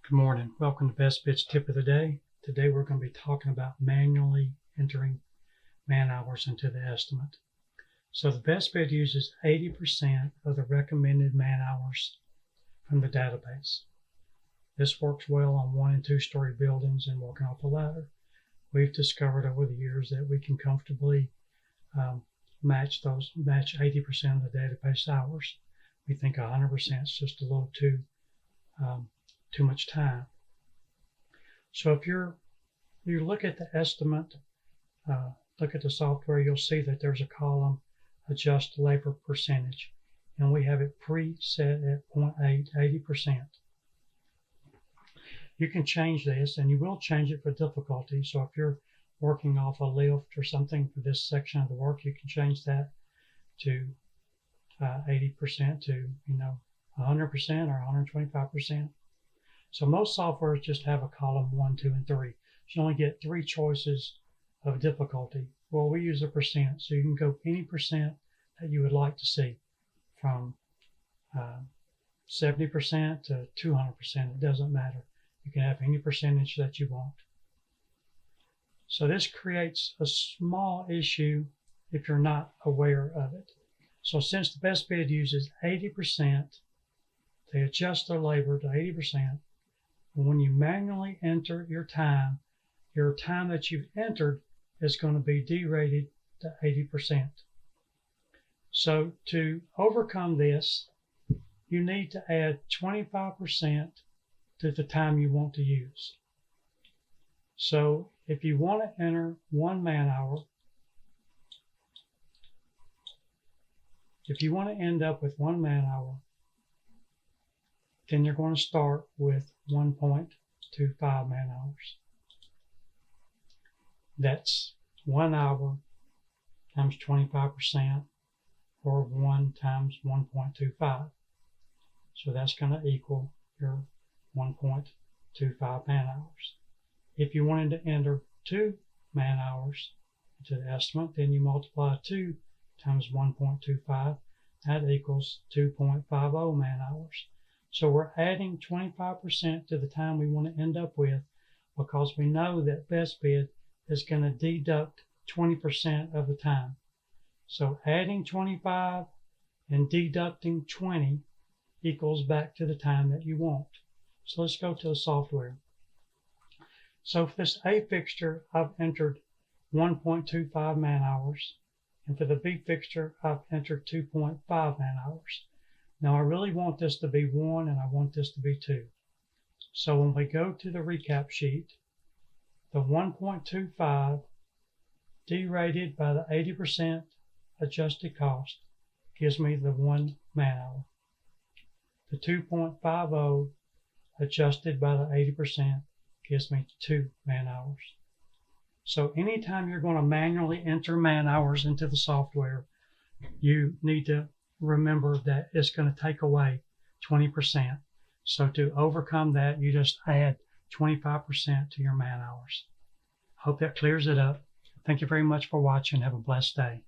Good morning. Welcome to Best Bits Tip of the Day. Today we're going to be talking about manually entering man hours into the estimate. So the Best Bid uses 80% of the recommended man hours from the database. This works well on 1- and 2-story buildings and working off a ladder. We've discovered over the years that we can comfortably match 80% of the database hours. We think 100% is just a little too much time. So if you look at the estimate, look at the software, you'll see that there's a column, adjust labor percentage, and we have it preset at 0.8, 80%. You can change this, and you will change it for difficulty. So if you're working off a lift or something for this section of the work, you can change that to 80% to 100% or 125%. So most softwares just have a column 1, 2, and 3. You only get 3 choices of difficulty. Well, we use a percent, so you can go any percent that you would like to see, from 70% to 200%. It doesn't matter. You can have any percentage that you want. So this creates a small issue if you're not aware of it. So since the Best Bid uses 80%, they adjust their labor to 80%. When you manually enter your time that you've entered is going to be derated to 80%. So to overcome this, you need to add 25% to the time you want to use. So if you want to enter 1 man hour, if you want to end up with 1 man hour, then you're going to start with 1.25 man hours. That's 1 hour times 25%, or 1 times 1.25. So that's going to equal your 1.25 man hours. If you wanted to enter 2 man hours into the estimate, then you multiply 2 times 1.25. That equals 2.50 man hours. So we're adding 25% to the time we want to end up with, because we know that Best Bid is going to deduct 20% of the time. So adding 25 and deducting 20 equals back to the time that you want. So let's go to the software. So for this A fixture, I've entered 1.25 man hours, and for the B fixture, I've entered 2.5 man hours. Now I really want this to be 1 and I want this to be 2. So when we go to the recap sheet, the 1.25 derated by the 80% adjusted cost gives me the 1 man hour. The 2.50 adjusted by the 80% gives me 2 man hours. So anytime you're going to manually enter man hours into the software, you need to remember that it's going to take away 20%. So to overcome that, you just add 25% to your man hours. Hope that clears it up. Thank you very much for watching. Have a blessed day.